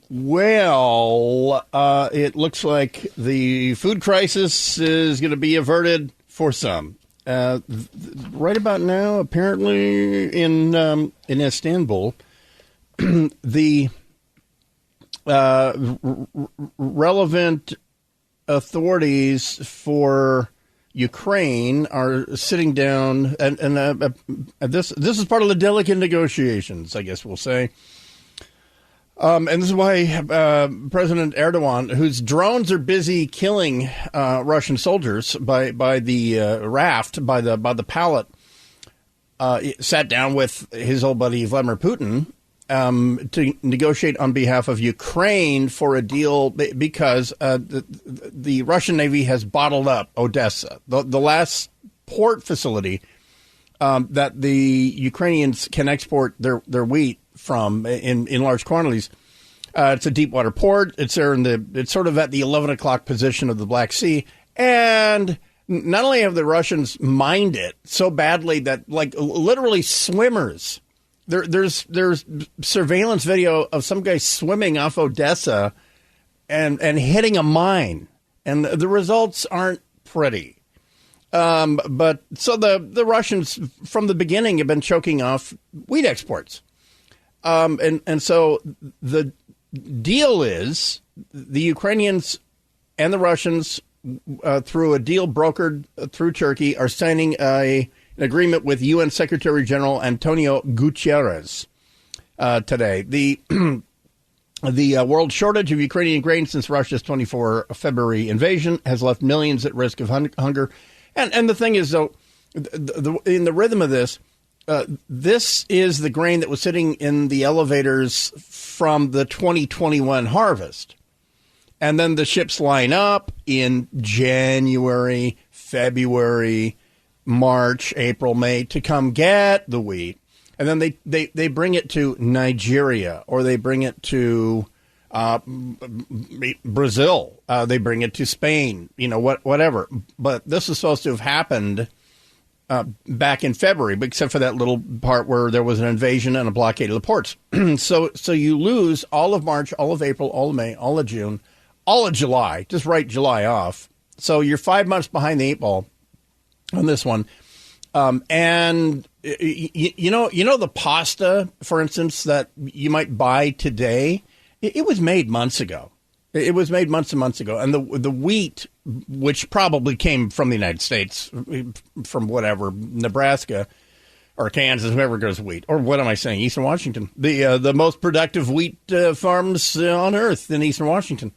Well, it looks like the food crisis is going to be averted for some. Right about now, apparently in Istanbul, the relevant authorities for Ukraine are sitting down, and this is part of the delicate negotiations, I guess we'll say. And this is why President Erdogan, whose drones are busy killing Russian soldiers by the raft, by the pallet, sat down with his old buddy Vladimir Putin to negotiate on behalf of Ukraine for a deal because the Russian Navy has bottled up Odessa, the last port facility that the Ukrainians can export their wheat from in large quantities. It's a deep water port. It's there it's sort of at the 11 o'clock position of the Black Sea. And not only have the Russians mined it so badly that, like, literally swimmers, there's surveillance video of some guy swimming off Odessa and hitting a mine. And the results aren't pretty. But so the Russians from the beginning have been choking off wheat exports. And so the deal is the Ukrainians and the Russians, through a deal brokered through Turkey, are signing an agreement with UN Secretary General Antonio Guterres today. The world shortage of Ukrainian grain since Russia's 24 February invasion has left millions at risk of hunger. And the thing is, though, in the rhythm of this, this is the grain that was sitting in the elevators from the 2021 harvest. And then the ships line up in January, February, March, April, May to come get the wheat. And then they bring it to Nigeria, or they bring it to Brazil. They bring it to Spain, whatever. But this is supposed to have happened back in February, except for that little part where there was an invasion and a blockade of the ports. So you lose all of March, all of April, all of May, all of June, all of July. Just write July off. So you're 5 months behind the eight ball on this one. And you know the pasta, for instance, that you might buy today, it was made months ago. It was made months and months ago. And the wheat, which probably came from the United States, from whatever, Nebraska or Kansas, whoever grows wheat. Or what am I saying? Eastern Washington. The most productive wheat farms on earth in Eastern Washington.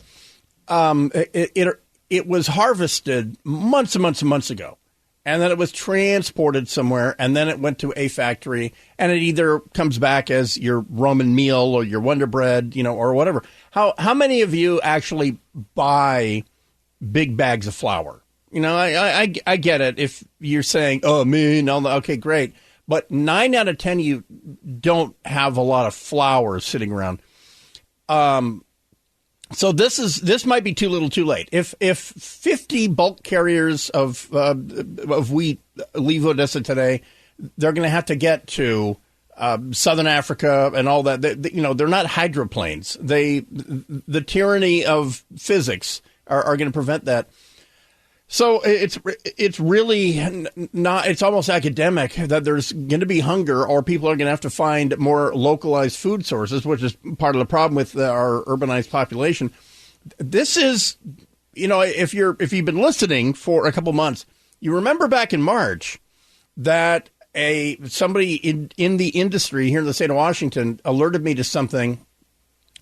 It was harvested months and months and months ago. And then it was transported somewhere, and then it went to a factory, and it either comes back as your Roman meal or your Wonder Bread, or whatever. How many of you actually buy big bags of flour? I get it if you're saying, oh, me, no, okay, great. But 9 out of 10 of you don't have a lot of flour sitting around. So this might be too little too late. If 50 bulk carriers of wheat leave Odessa today, they're going to have to get to Southern Africa and all that. They're not hydroplanes. The tyranny of physics are going to prevent that. So it's really not. It's almost academic that there's going to be hunger, or people are going to have to find more localized food sources, which is part of the problem with our urbanized population. This is, if you've been listening for a couple months, you remember back in March that somebody in the industry here in the state of Washington alerted me to something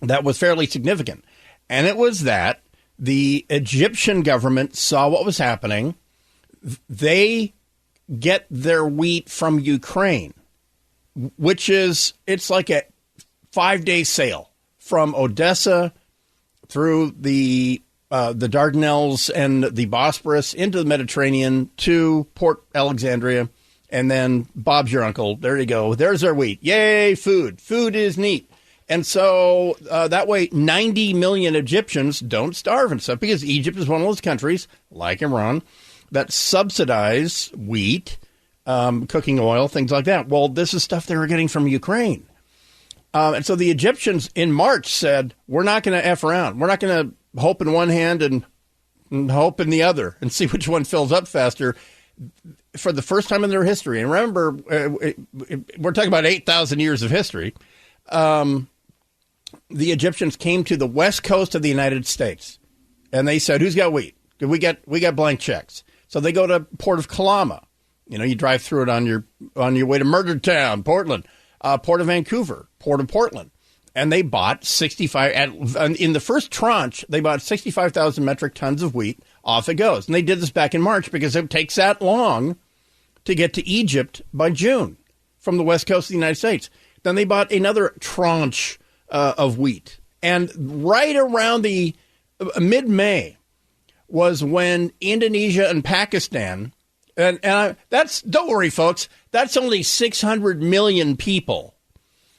that was fairly significant, and it was that the Egyptian government saw what was happening. They get their wheat from Ukraine, it's like a 5-day sail from Odessa through the Dardanelles and the Bosporus into the Mediterranean to Port Alexandria, and then Bob's your uncle. There you go. There's our wheat. Yay, food. Food is neat. And so that way 90 million Egyptians don't starve and stuff, because Egypt is one of those countries, like Iran, that subsidize wheat, cooking oil, things like that. Well, this is stuff they were getting from Ukraine. And so the Egyptians in March said, we're not going to F around. We're not going to hope in one hand and hope in the other and see which one fills up faster. For the first time in their history, and remember, we're talking about 8,000 years of history, the Egyptians came to the west coast of the United States, and they said, who's got wheat? We got blank checks. So they go to Port of Kalama. You drive through it on your way to Murder Town, Portland, Port of Vancouver, Port of Portland. And they bought in the first tranche, they bought 65,000 metric tons of wheat. Off it goes. And they did this back in March because it takes that long to get to Egypt by June from the west coast of the United States. Then they bought another tranche of wheat. And right around the mid-May was when Indonesia and Pakistan, and don't worry, folks, that's only 600 million people.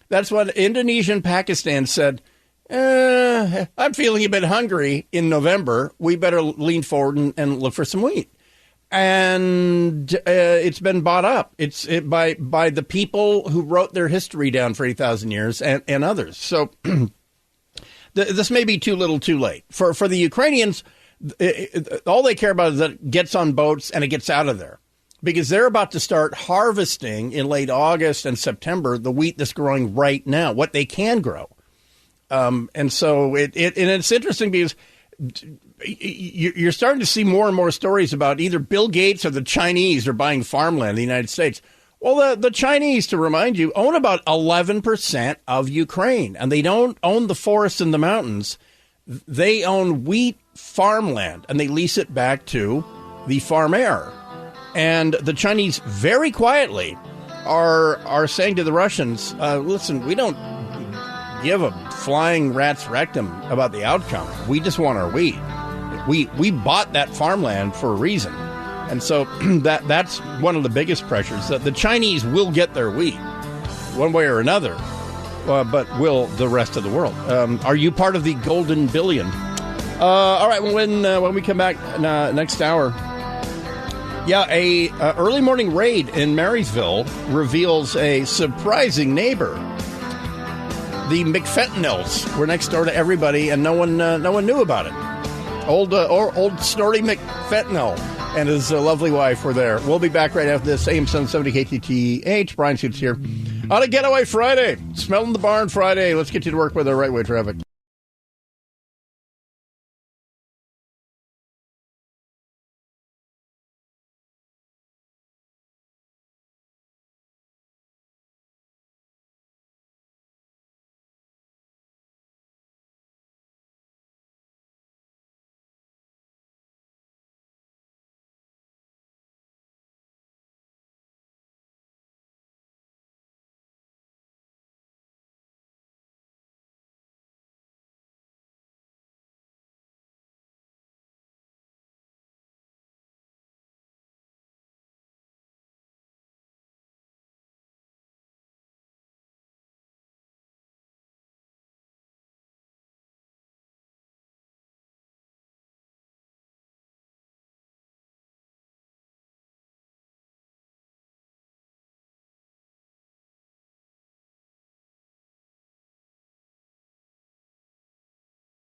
That's what Indonesia and Pakistan said. I'm feeling a bit hungry in November. We better lean forward and look for some wheat. And it's been bought up. It's by the people who wrote their history down for 8,000 years and others. So this may be too little too late. For the Ukrainians, all they care about is that it gets on boats and it gets out of there. Because they're about to start harvesting in late August and September the wheat that's growing right now, what they can grow. And so it's interesting because you're starting to see more and more stories about either Bill Gates or the Chinese are buying farmland in the United States. Well, the Chinese, to remind you, own about 11% of Ukraine, and they don't own the forests and the mountains. They own wheat farmland, and they lease it back to the farmer. And the Chinese very quietly are saying to the Russians, listen, we don't give a flying rat's rectum about the outcome. We just want our wheat. We bought that farmland for a reason. And so that's one of the biggest pressures, that the Chinese will get their wheat one way or another, but will the rest of the world? Are you part of the golden billion? All right, when we come back next hour, a early morning raid in Marysville reveals a surprising neighbor. The McFentanils were next door to everybody, and no one knew about it. Old Snorty McFentanil and his lovely wife were there. We'll be back right after this. AM 770 KTTH. Bryan Suits here on a Getaway Friday. Smelling the barn Friday. Let's get you to work with our right way traffic.